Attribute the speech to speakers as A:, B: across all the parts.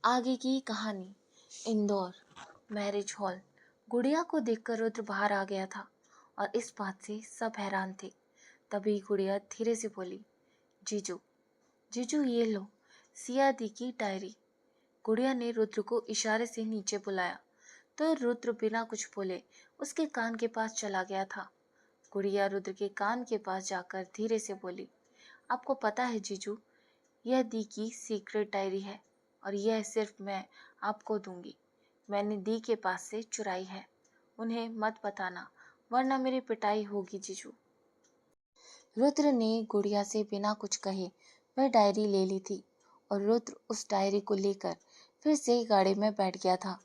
A: आगे की कहानी। Indore marriage hall. गुड़िया को देखकर रुद्र बाहर आ गया था और इस बात से सब हैरान थे। तभी गुड़िया धीरे से बोली, जीजू जीजू ये लो, सिया दी की डायरी। गुड़िया ने रुद्र को इशारे से नीचे बुलाया तो रुद्र बिना कुछ बोले उसके कान के पास चला गया था। गुड़िया रुद्र के कान के पास जाकर धीरे से बोली, आपको पता है जीजू, यह दी की सीक्रेट डायरी है और यह सिर्फ मैं आपको दूंगी। मैंने दी के पास से चुराई है। उन्हें मत बताना वरना मेरी पिटाई होगी जीजू। रुद्र ने गुड़िया से बिना कुछ कहे वह डायरी ले ली थी और रुद्र उस डायरी को लेकर फिर से गाड़ी में बैठ गया था।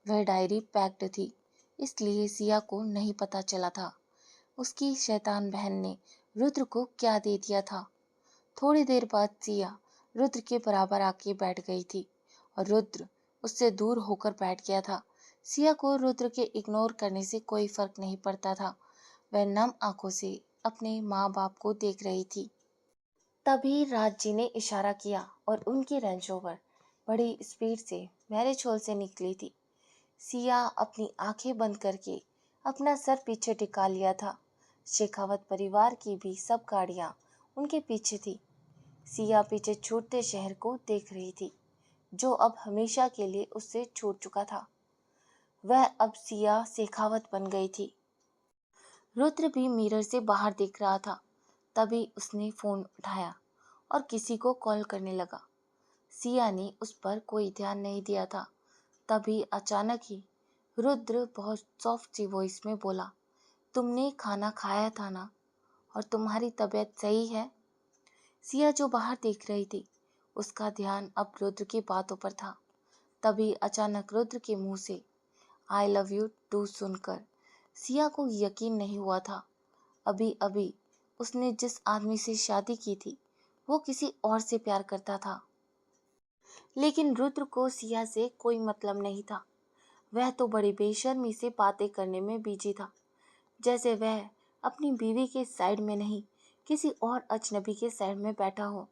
A: वह डायरी पैक्ड थी, इसलिए सिया को नहीं पता चला था उसकी शैतान बहन ने रुद्र को क्या दे दिया था। थोड़ी देर बाद सिया रुद्र के बराबर आके बैठ गई थी और रुद्र उससे दूर होकर बैठ गया था। सिया को रुद्र के इग्नोर करने से कोई फर्क नहीं पड़ता था। वह नम आंखों से अपने माँ बाप को देख रही थी। तभी राज जी ने इशारा किया और उनकी रेंज रोवर बड़ी स्पीड से मैरिज हॉल से निकली थी। सिया अपनी आंखें बंद करके अपना सर पीछे टिका लिया था। शेखावत परिवार की भी सब गाड़ियां उनके पीछे थी। सिया पीछे छूटते शहर को देख रही थी जो अब हमेशा के लिए उससे छूट चुका था। वह अब सिया शेखावत बन गई थी। रुद्र भी मिरर से बाहर देख रहा था। तभी उसने फोन उठाया और किसी को कॉल करने लगा। सिया ने उस पर कोई ध्यान नहीं दिया था। तभी अचानक ही रुद्र बहुत सॉफ्ट सी वॉइस में बोला, तुमने खाना खाया था ना और तुम्हारी तबीयत सही है? सिया जो बाहर देख रही थी उसका ध्यान अब रुद्र की बातों पर था। तभी अचानक रुद्र के मुंह से आई लव यू टू सुनकर सिया को यकीन नहीं हुआ था। अभी अभी उसने जिस आदमी से शादी की थी वो किसी और से प्यार करता था। लेकिन रुद्र को सिया से कोई मतलब नहीं था। वह तो बड़ी बेशर्मी से बातें करने में बिजी था, जैसे वह अपनी बीवी के साइड में नहीं किसी और अजनबी के साइड में बैठा हो।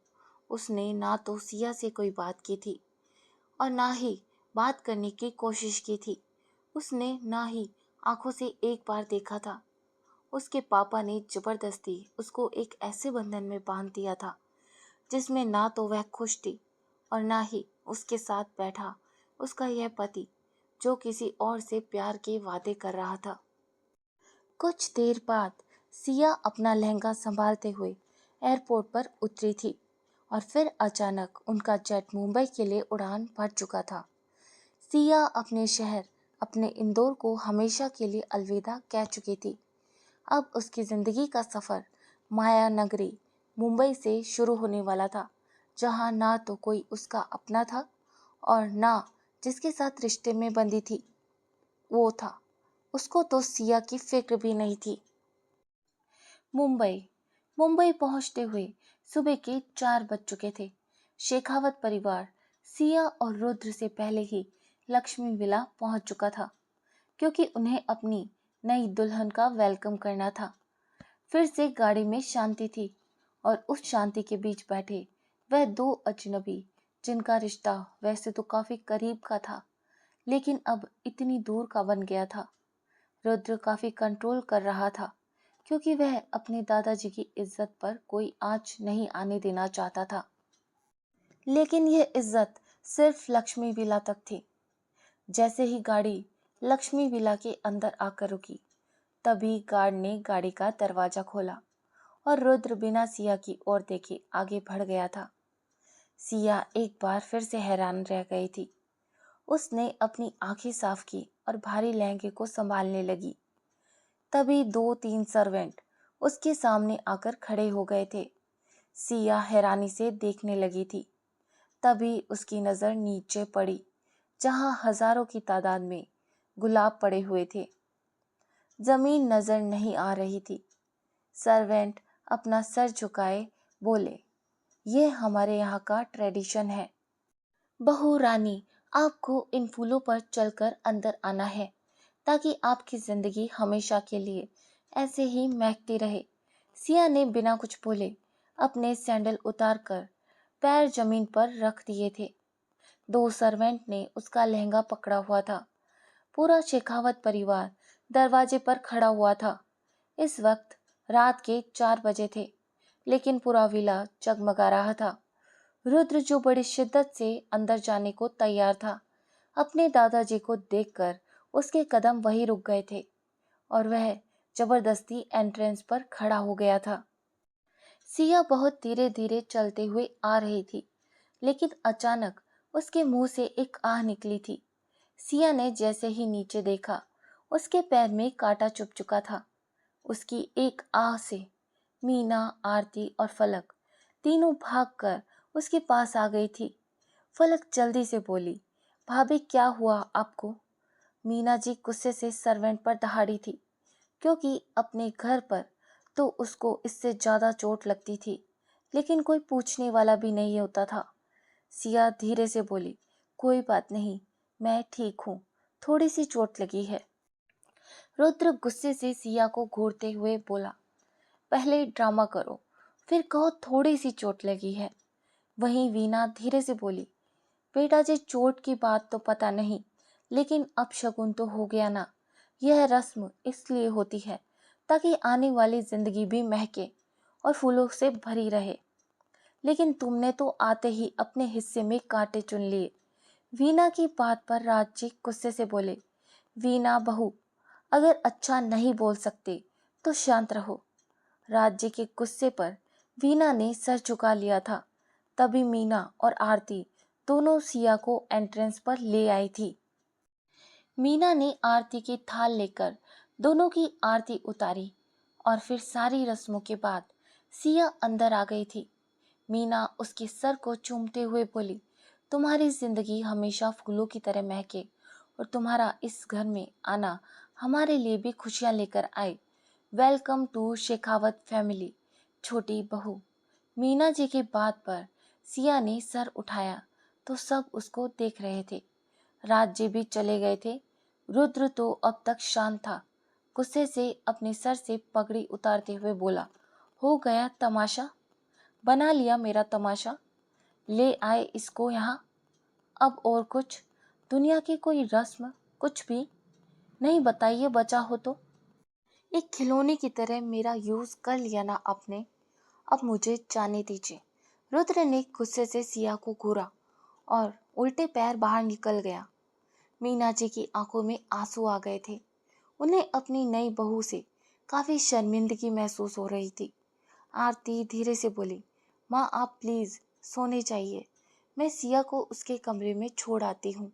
A: उसने ना तो सिया से कोई बात की थी और ना ही बात करने की कोशिश की थी। उसने ना ही आंखों से एक बार देखा था। उसके पापा ने जबरदस्ती उसको एक ऐसे बंधन में बांध दिया था जिसमें ना तो वह खुश थी और ना ही उसके साथ बैठा उसका यह पति जो किसी और से प्यार के वादे कर रहा था। कुछ देर बाद सिया अपना लहंगा संभालते हुए एयरपोर्ट पर उतरी थी और फिर अचानक उनका जेट मुंबई के लिए उड़ान भर चुका था। सिया अपने शहर, अपने इंदौर को हमेशा के लिए अलविदा कह चुकी थी। अब उसकी जिंदगी का सफर माया नगरी मुंबई से शुरू होने वाला था, जहां ना तो कोई उसका अपना था और ना जिसके साथ रिश्ते में बंधी थी वो था। उसको तो सिया की फिक्र भी नहीं थी। मुंबई मुंबई पहुंचते हुए सुबह के 4 बज चुके थे। शेखावत परिवार सिया और रुद्र से पहले ही लक्ष्मी विला पहुंच चुका था, क्योंकि उन्हें अपनी नई दुल्हन का वेलकम करना था। फिर से गाड़ी में शांति थी और उस शांति के बीच बैठे वह दो अजनबी जिनका रिश्ता वैसे तो काफी करीब का था लेकिन अब इतनी दूर का बन गया था। रुद्र काफी कंट्रोल कर रहा था क्योंकि वह अपने दादाजी की इज्जत पर कोई आंच नहीं आने देना चाहता था। लेकिन यह इज्जत सिर्फ लक्ष्मी विला तक थी। जैसे ही गाड़ी लक्ष्मी विला के अंदर आकर रुकी तभी गार्ड ने गाड़ी का दरवाजा खोला और रुद्र बिना सिया की ओर देखे आगे बढ़ गया था। सिया एक बार फिर से हैरान रह गई थी। उसने अपनी आंखें साफ की और भारी लहंगे को संभालने लगी। तभी 2-3 सर्वेंट उसके सामने आकर खड़े हो गए थे। सिया हैरानी से देखने लगी थी। तभी उसकी नजर नीचे पड़ी जहां हजारों की तादाद में गुलाब पड़े हुए थे। जमीन नजर नहीं आ रही थी। सर्वेंट अपना सर झुकाए बोले, ये हमारे यहाँ का ट्रेडिशन है। बहू रानी, आपको इन फूलों पर चलकर अंदर आना है ताकि आपकी जिंदगी हमेशा के लिए ऐसे ही महकती रहे। सिया ने बिना कुछ बोले अपने सैंडल उतारकर पैर जमीन पर रख दिए थे। दो सर्वेंट ने उसका लहंगा पकड़ा हुआ था। पूरा शेखावत परिवार दरवाजे पर खड़ा हुआ था। इस वक्त रात के 4 बजे थे, लेकिन पूरा विला जगमगा रहा था। रुद्र, जो बड़ी शिद्दत से अंदर जाने को तैयार था, अपने दादाजी को देखकर उसके कदम वहीं रुक गए थे और वह जबरदस्ती एंट्रेंस पर खड़ा हो गया था। सिया बहुत धीरे धीरे चलते हुए आ रही थी, लेकिन अचानक उसके मुंह से एक आह निकली थी। सिया ने जैसे ही नीचे देखा, उसके पैर में कांटा चुभ चुका था। उसकी एक आह से मीना, आरती और फलक तीनों भागकर उसके पास आ गई थी। फलक जल्दी से बोली, भाभी क्या हुआ आपको? मीना जी गुस्से से सर्वेंट पर दहाड़ी थी, क्योंकि अपने घर पर तो उसको इससे ज्यादा चोट लगती थी, लेकिन कोई पूछने वाला भी नहीं होता था। सिया धीरे से बोली, कोई बात नहीं, मैं ठीक हूँ, थोड़ी सी चोट लगी है। रुद्र गुस्से से सिया को घूरते हुए बोला, पहले ड्रामा करो, फिर कहो थोड़ी सी चोट लगी है। वहीं वीना धीरे से बोली, बेटा जी चोट की बात तो पता नहीं, लेकिन अब शगुन तो हो गया ना। यह रस्म इसलिए होती है ताकि आने वाली जिंदगी भी महके और फूलों से भरी रहे, लेकिन तुमने तो आते ही अपने हिस्से में कांटे चुन लिए। वीना की बात पर राज जी गुस्से से बोले, वीना बहू, अगर अच्छा नहीं बोल सकते तो शांत रहो। राज्य के गुस्से पर वीना ने सर झुका लिया था। तभी मीना और आरती दोनों सिया को एंट्रेंस पर ले आई थी। मीना ने आरती की थाल लेकर दोनों की आरती उतारी और फिर सारी रस्मों के बाद सिया अंदर आ गई थी। मीना उसके सर को चूमते हुए बोली, तुम्हारी जिंदगी हमेशा फूलों की तरह महके और तुम्हारा इस घर में आना हमारे लिए भी खुशियां लेकर आए। वेलकम टू शेखावत फैमिली, छोटी बहू। मीना जी की बात पर सिया ने सर उठाया तो सब उसको देख रहे थे। राज जी भी चले गए थे। रुद्र तो अब तक शांत था। गुस्से से अपने सर से पगड़ी उतारते हुए बोला, हो गया तमाशा, बना लिया मेरा तमाशा, ले आए इसको यहाँ। अब और कुछ दुनिया की कोई रस्म कुछ भी नहीं बताइए, बचा हो तो। एक खिलौने की तरह मेरा यूज कर लिया ना आपने, अब मुझे जाने दीजिए। रुद्र ने गुस्से से सिया को घूरा और उल्टे पैर बाहर निकल गया। मीना जी की आंखों में आंसू आ गए थे। उन्हें अपनी नई बहू से काफी शर्मिंदगी महसूस हो रही थी। आरती धीरे से बोली, माँ आप प्लीज सोने चाहिए, मैं सिया को उसके कमरे में छोड़ आती हूँ।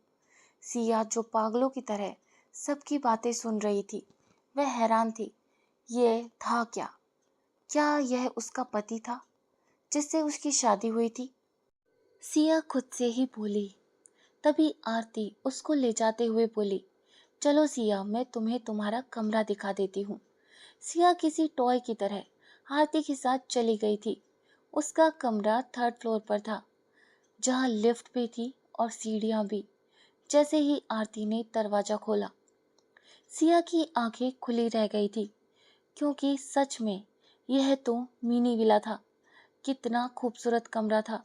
A: सिया, जो पागलों की तरह सबकी बातें सुन रही थी, वह हैरान थी। ये था क्या? क्या यह उसका पति था जिससे उसकी शादी हुई थी? सिया खुद से ही बोली। तभी आरती उसको ले जाते हुए बोली, चलो सिया, मैं तुम्हें तुम्हारा कमरा दिखा देती हूँ। सिया किसी टॉय की तरह आरती के साथ चली गई थी। उसका कमरा 3rd फ्लोर पर था, जहाँ लिफ्ट भी थी और सीढ़ियाँ भी। जैसे ही आरती ने दरवाजा खोला, सिया की आंखें खुली रह गई थी, क्योंकि सच में यह तो मिनी विला था। कितना खूबसूरत कमरा था।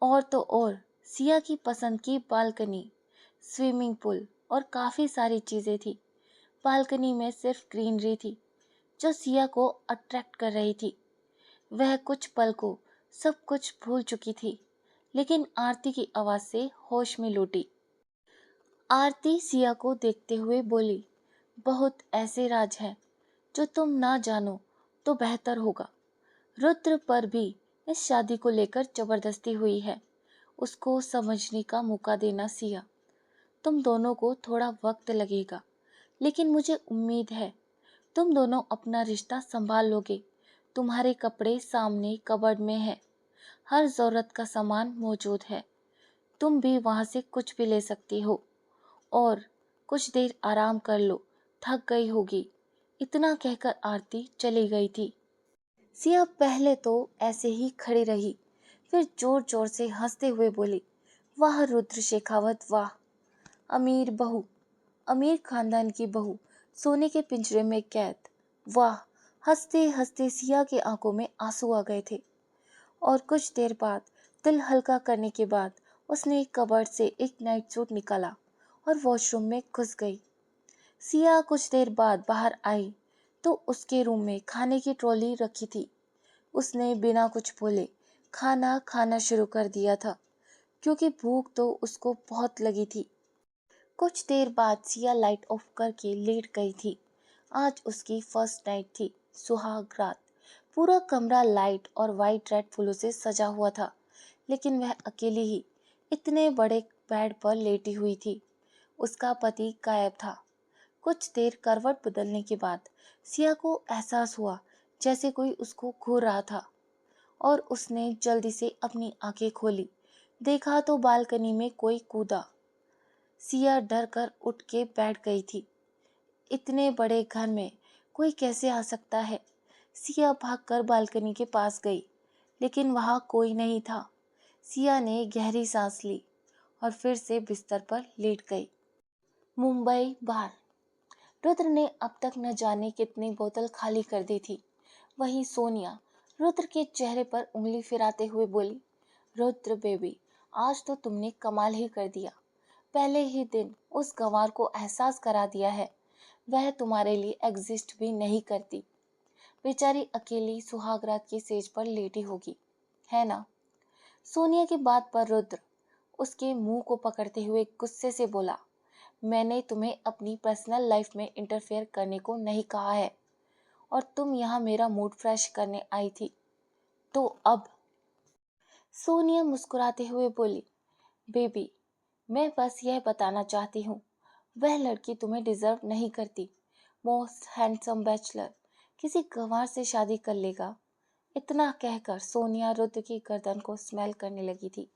A: और तो और सिया की पसंद की बालकनी, स्विमिंग पूल और काफी सारी चीजें थी। बालकनी में सिर्फ ग्रीनरी थी जो सिया को अट्रैक्ट कर रही थी। वह कुछ पल को सब कुछ भूल चुकी थी, लेकिन आरती की आवाज से होश में लौटी। आरती सिया को देखते हुए बोली, बहुत ऐसे राज हैं जो तुम ना जानो तो बेहतर होगा। रुद्र पर भी इस शादी को लेकर जबरदस्ती हुई है, उसको समझने का मौका देना सिया। तुम दोनों को थोड़ा वक्त लगेगा, लेकिन मुझे उम्मीद है तुम दोनों अपना रिश्ता संभाल लोगे। तुम्हारे कपड़े सामने कबर्ड में हैं, हर जरूरत का सामान मौजूद है। तुम भी वहां से कुछ भी ले सकती हो और कुछ देर आराम कर लो, थक गई होगी। इतना कहकर आरती चली गई थी। सिया पहले तो ऐसे ही खड़ी रही, फिर जोर जोर से हंसते हुए बोली, वाह रुद्र शेखावत वाह, अमीर बहू, अमीर खानदान की बहू, सोने के पिंजरे में कैद। वाह। हंसते हंसते सिया की आंखों में आंसू आ गए थे और कुछ देर बाद दिल हल्का करने के बाद उसने कबर्ड से एक नाइट सूट निकाला और वॉशरूम में घुस गई। सिया कुछ देर बाद बाहर आई तो उसके रूम में खाने की ट्रॉली रखी थी। उसने बिना कुछ बोले खाना खाना शुरू कर दिया था, क्योंकि भूख तो उसको बहुत लगी थी। कुछ देर बाद सिया लाइट ऑफ करके लेट गई थी। आज उसकी फर्स्ट नाइट थी, सुहाग रात। पूरा कमरा लाइट और वाइट रेड फूलों से सजा हुआ था, लेकिन वह अकेली ही इतने बड़े बेड पर लेटी हुई थी। उसका पति गायब था। कुछ देर करवट बदलने के बाद सिया को एहसास हुआ जैसे कोई उसको घूर रहा था, और उसने जल्दी से अपनी आंखें खोली। देखा तो बालकनी में कोई कूदा। सिया डर कर उठ के बैठ गई थी। इतने बड़े घर में कोई कैसे आ सकता है? सिया भागकर बालकनी के पास गई, लेकिन वहां कोई नहीं था। सिया ने गहरी सांस ली और फिर से बिस्तर पर लेट गई। मुंबई बार। रुद्र ने अब तक न जाने कितनी बोतल खाली कर दी थी। वहीं सोनिया रुद्र के चेहरे पर उंगली फिराते हुए बोली, रुद्र बेबी, आज तो तुमने कमाल ही कर दिया। पहले ही दिन उस गंवार को एहसास करा दिया है वह तुम्हारे लिए एग्जिस्ट भी नहीं करती। बेचारी अकेली सुहागरात की सेज पर लेटी होगी, है ना? सोनिया की बात पर रुद्र उसके मुंह को पकड़ते हुए गुस्से से बोला, मैंने तुम्हें अपनी पर्सनल लाइफ में इंटरफेयर करने को नहीं कहा है, और तुम यहाँ मेरा मूड फ्रेश करने आई थी, तो अब? सोनिया मुस्कुराते हुए बोली, बेबी, मैं बस यह बताना चाहती हूँ, वह लड़की तुम्हें डिजर्व नहीं करती। मोस्ट हैंडसम बैचलर किसी गंवार से शादी कर लेगा। इतना कहकर सोनिया रुद्र की गर्दन को स्मेल करने लगी थी।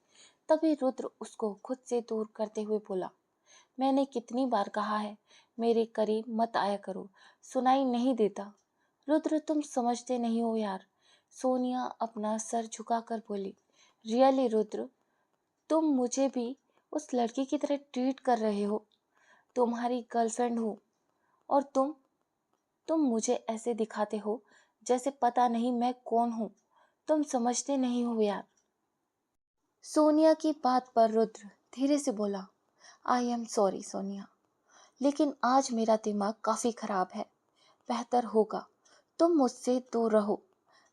A: तभी रुद्र उसको खुद से दूर करते हुए बोला, मैंने कितनी बार कहा है मेरे करीब मत आया करो, सुनाई नहीं देता? रुद्र, तुम समझते नहीं हो यार। सोनिया अपना सर झुकाकर बोली, रियली रुद्र, तुम मुझे भी उस लड़की की तरह ट्रीट कर रहे हो। तुम्हारी गर्लफ्रेंड हूँ, और तुम मुझे ऐसे दिखाते हो जैसे पता नहीं मैं कौन हूँ। तुम समझते नहीं हो यार। सोनिया की बात पर रुद्र धीरे से बोला, आई एम सॉरी सोनिया, लेकिन आज मेरा दिमाग काफी खराब है। बेहतर होगा तुम मुझसे दूर रहो।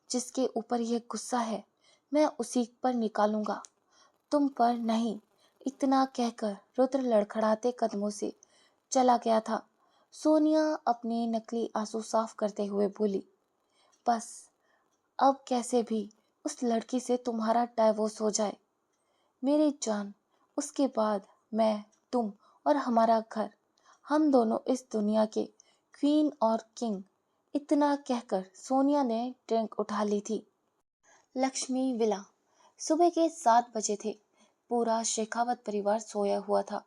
A: जिसके ऊपर यह गुस्सा है मैं उसी पर निकालूंगा, तुम पर नहीं। इतना कहकर रुद्र लड़खड़ाते कदमों से चला गया था। सोनिया अपने नकली आंसू साफ करते हुए बोली, बस अब कैसे भी उस लड़की से तुम्हारा डाइवोर्स हो जाए मेरी जान। उसके बाद मैं, तुम और हमारा घर, हम दोनों इस दुनिया के क्वीन और किंग। इतना कहकर सोनिया ने ड्रिंक उठा ली थी। लक्ष्मी विला। सुबह के 7 बजे थे। पूरा शेखावत परिवार सोया हुआ था।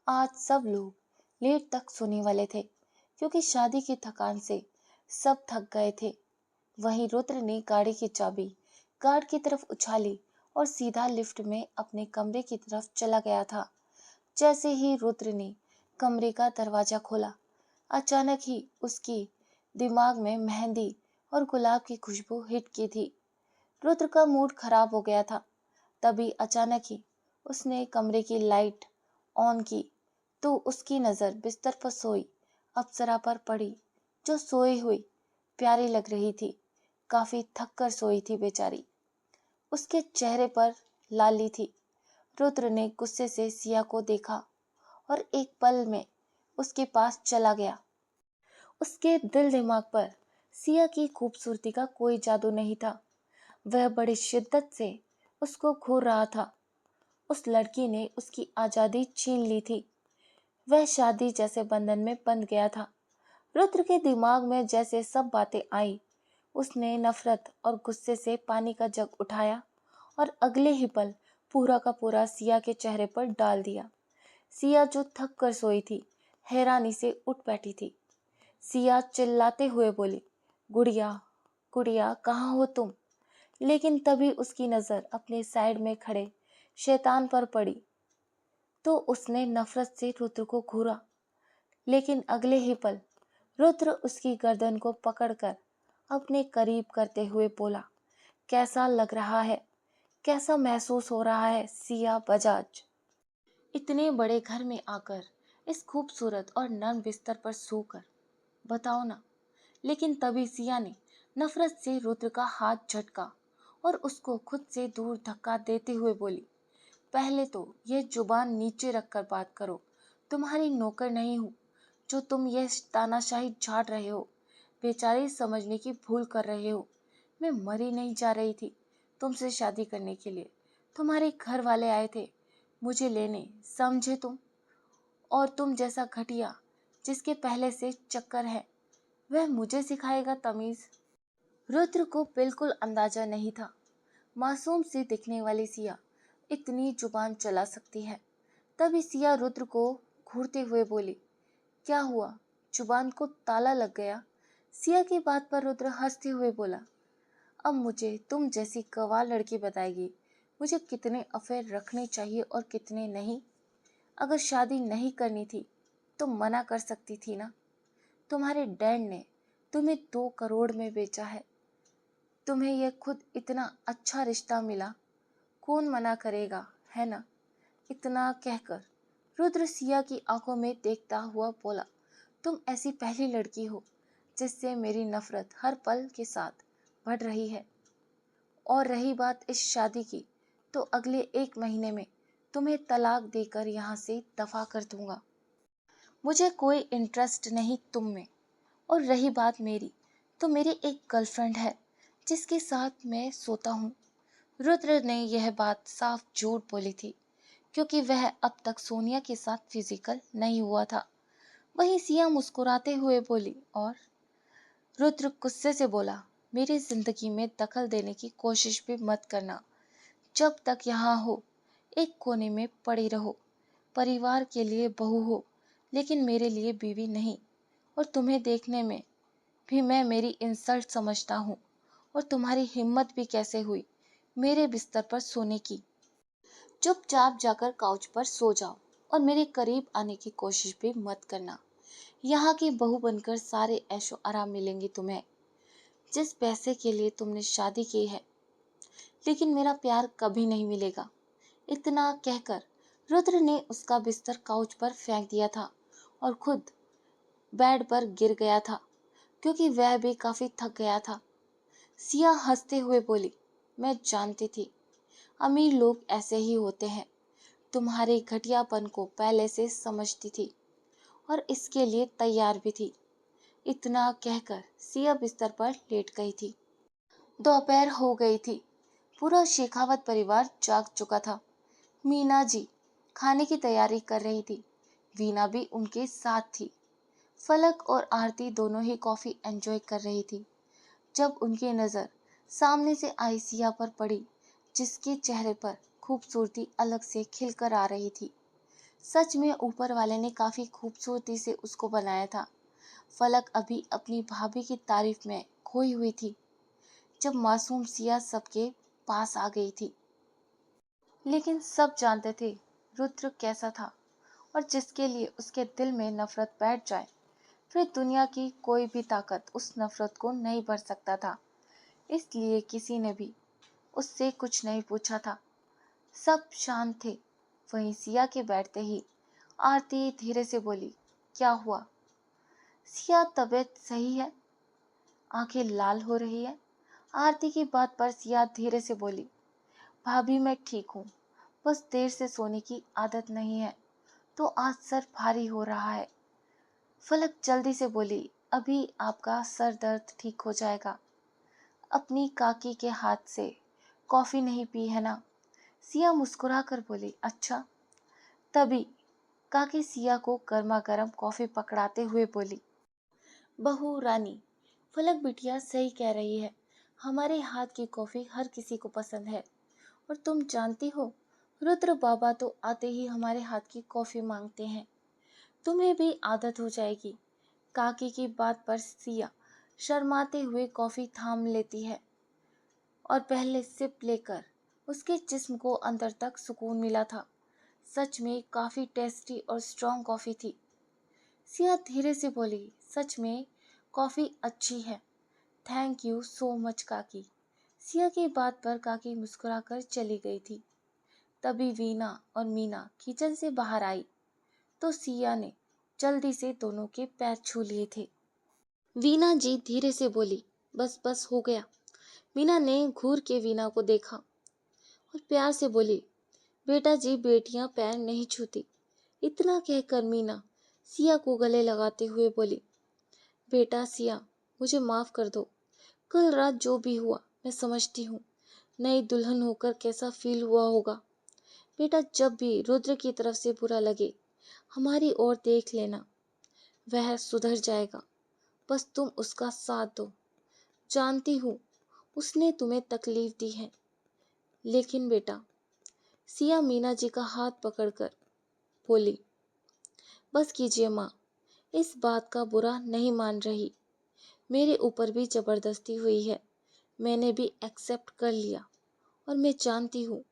A: आज सब लोग लेट तक सोने वाले थे, क्योंकि शादी की थकान से सब थक गए थे। वहीं रुद्र ने गाड़ी की चाबी गार्ड की तरफ उछाली और सीधा लिफ्ट में अपने कमरे की तरफ चला गया था। जैसे ही रुद्र ने कमरे का दरवाजा खोला, अचानक ही उसकी दिमाग में मेहंदी और गुलाब की खुशबू हिट की थी। रुद्र का मूड खराब हो गया था। तभी अचानक ही उसने कमरे की लाइट ऑन की तो उसकी नजर बिस्तर पर सोई अप्सरा पर पड़ी, जो सोई हुई प्यारी लग रही थी। काफी थक कर सोई थी बेचारी। उसके चेहरे पर लाली थी। रुद्र ने गुस्से से सिया को देखा और एक पल में उसके पास चला गया। उसके दिल दिमाग पर सिया की खूबसूरती का कोई जादू नहीं था। वह बड़ी शिद्दत से उसको घूर रहा था। उस लड़की ने उसकी आजादी छीन ली थी। वह शादी जैसे बंधन में बंध गया था। रुद्र के दिमाग में जैसे सब बातें आई। उसने नफरत और गुस्से से पानी का जग उठाया और अगले ही पल पूरा का पूरा सिया के चेहरे पर डाल दिया। सिया, जो थक कर सोई थी, हैरानी से उठ बैठी थी। सिया चिल्लाते हुए बोली, गुड़िया, गुड़िया, कहाँ हो तुम? लेकिन तभी उसकी नजर अपने साइड में खड़े शैतान पर पड़ी तो उसने नफरत से रुद्र को घूरा, लेकिन अगले ही पल रुद्र उसकी गर्दन को पकड़कर अपने करीब करते हुए बोला, कैसा लग रहा है? कैसा महसूस हो रहा है सिया बजाज, इतने बड़े घर में आकर, इस खूबसूरत और नर्म बिस्तर पर सोकर? बताओ ना। लेकिन तभी सिया ने नफरत से रुद्र का हाथ झटका और उसको खुद से दूर धक्का देते हुए बोली, पहले तो ये जुबान नीचे रखकर बात करो। तुम्हारी नौकर नहीं हूँ जो तुम ये तानाशाही झाड़ रहे हो। बेचारी समझने की भूल कर रहे हो। मैं मरी नहीं जा रही थी तुमसे शादी करने के लिए। तुम्हारे घर वाले आए थे मुझे लेने, समझे तुम? और तुम जैसा घटिया जिसके पहले से चक्कर है, वह मुझे सिखाएगा तमीज? रुद्र को बिल्कुल अंदाजा नहीं था मासूम सी दिखने वाली सिया इतनी जुबान चला सकती है। तभी सिया रुद्र को घूरते हुए बोली, क्या हुआ, जुबान को ताला लग गया? सिया की बात पर रुद्र हंसते हुए बोला, अब मुझे तुम जैसी गवार लड़की बताएगी मुझे कितने अफेयर रखने चाहिए और कितने नहीं। अगर शादी नहीं करनी थी तो मना कर सकती थी ना। तुम्हारे डैड ने तुम्हें 2 करोड़ में बेचा है। तुम्हें यह खुद इतना अच्छा रिश्ता मिला, कौन मना करेगा, है ना? इतना कहकर रुद्र सिया की आंखों में देखता हुआ बोला, तुम ऐसी पहली लड़की हो जिससे मेरी नफरत हर पल के साथ बढ़ रही है। और रही बात इस शादी की, तो अगले 1 महीने में तुम्हें तलाक देकर यहाँ से दफा कर दूंगा। मुझे कोई इंटरेस्ट नहीं तुम में। और रही बात मेरी, तो मेरी एक गर्लफ्रेंड है जिसके साथ मैं सोता हूँ। रुद्र ने यह बात साफ झूठ बोली थी क्योंकि वह अब तक सोनिया के साथ फिजिकल नहीं हुआ था। वहीं सिया मुस्कुराते हुए बोली, और रुद्र गुस्से से बोला, मेरी जिंदगी में दखल देने की कोशिश भी मत करना। जब तक यहाँ हो एक कोने में पड़ी रहो। परिवार के लिए बहू हो लेकिन मेरे लिए बीवी नहीं। और तुम्हें देखने में भी मैं मेरी इंसल्ट समझता हूँ। और तुम्हारी हिम्मत भी कैसे हुई मेरे बिस्तर पर सोने की? चुपचाप जाकर काउच पर सो जाओ और मेरे करीब आने की कोशिश भी मत करना। यहाँ की बहू बनकर सारे ऐशो आराम मिलेंगे तुम्हें, जिस पैसे के लिए तुमने शादी की है, लेकिन मेरा प्यार कभी नहीं मिलेगा। इतना कहकर रुद्र ने उसका बिस्तर काउच पर फेंक दिया था और खुद बेड पर गिर गया था क्योंकि वह भी काफी थक गया था। सिया हंसते हुए बोली, मैं जानती थी अमीर लोग ऐसे ही होते हैं। तुम्हारे घटियापन को पहले से समझती थी और इसके लिए तैयार भी थी। इतना कहकर सिया बिस्तर पर लेट गई थी। दोपहर हो गई थी। पूरा शेखावत परिवार जाग चुका था। मीना जी खाने की तैयारी कर रही थी। वीना भी उनके साथ थी। फलक और आरती दोनों ही कॉफी एंजॉय कर रही थी जब उनकी नजर सामने से आई सिया पर पड़ी, जिसके चेहरे पर खूबसूरती अलग से खिलकर आ रही थी। सच में ऊपर वाले ने काफी खूबसूरती से उसको बनाया था। फलक अभी अपनी भाभी की तारीफ में खोई हुई थी जब मासूम सिया सबके पास आ गई थी। लेकिन सब जानते थे रुद्र कैसा था, और जिसके लिए उसके दिल में नफरत बैठ जाए फिर दुनिया की कोई भी ताकत उस नफरत को नहीं भर सकता था। इसलिए किसी ने भी उससे कुछ नहीं पूछा था। सब शांत थे। वहीं सिया के बैठते ही आरती धीरे से बोली, क्या हुआ सिया, तबीयत सही है? आंखें लाल हो रही है। आरती की बात पर सिया धीरे से बोली, भाभी मैं ठीक हूँ, बस देर से सोने की आदत नहीं है तो आज सर भारी हो रहा है। फलक जल्दी से बोली, अभी आपका सर दर्द ठीक हो जाएगा। अपनी काकी के हाथ से कॉफी नहीं पी है ना? सिया मुस्कुरा कर बोली, अच्छा। तभी काकी सिया को गर्मा गर्म कॉफी पकड़ाते हुए बोली, बहू रानी, फलक बिटिया सही कह रही है। हमारे हाथ की कॉफी हर किसी को पसंद है। और तुम जानती हो रुद्र बाबा तो आते ही हमारे हाथ की कॉफी मांगते हैं। तुम्हें भी आदत हो जाएगी। काकी की बात पर सिया शर्माते हुए कॉफी थाम लेती है और पहले सिप लेकर उसके जिस्म को अंदर तक सुकून मिला था। सच में काफी टेस्टी और स्ट्रॉन्ग कॉफी थी। सिया धीरे से बोली, सच में कॉफी अच्छी है। थैंक यू सो मच काकी। सिया की बात पर काकी मुस्कुराकर चली गई थी। तभी वीना और मीना किचन से बाहर आई तो सिया ने जल्दी से दोनों के पैर छू लिए थे। वीना जी धीरे से बोली, बस बस हो गया। मीना ने घूर के वीना को देखा और प्यार से बोली, बेटा जी बेटियां पैर नहीं छूती। इतना कहकर मीना सिया को गले लगाते हुए बोली, बेटा सिया मुझे माफ कर दो। कल रात जो भी हुआ मैं समझती हूँ। नई दुल्हन होकर कैसा फील हुआ होगा। बेटा जब भी रुद्र की तरफ से बुरा लगे हमारी ओर देख लेना, वह सुधर जाएगा। बस तुम उसका साथ दो। जानती हूँ उसने तुम्हें तकलीफ दी है, लेकिन बेटा। सिया मीना जी का हाथ पकड़कर बोली, बस कीजिए माँ, इस बात का बुरा नहीं मान रही। मेरे ऊपर भी जबरदस्ती हुई है, मैंने भी एक्सेप्ट कर लिया और मैं जानती हूँ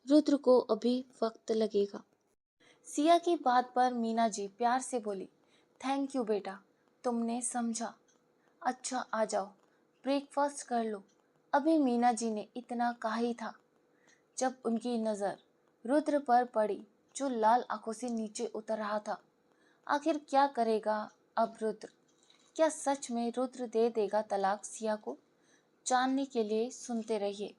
A: रुद्र को अभी वक्त लगेगा। सिया की बात पर मीना जी प्यार से बोली, थैंक यू बेटा, तुमने समझा। अच्छा आ जाओ, ब्रेकफास्ट कर लो। अभी मीना जी ने इतना कहा ही था जब उनकी नज़र रुद्र पर पड़ी जो लाल आंखों से नीचे उतर रहा था। आखिर क्या करेगा अब रुद्र? क्या सच में रुद्र दे देगा तलाक सिया को? जानने के लिए सुनते रहिए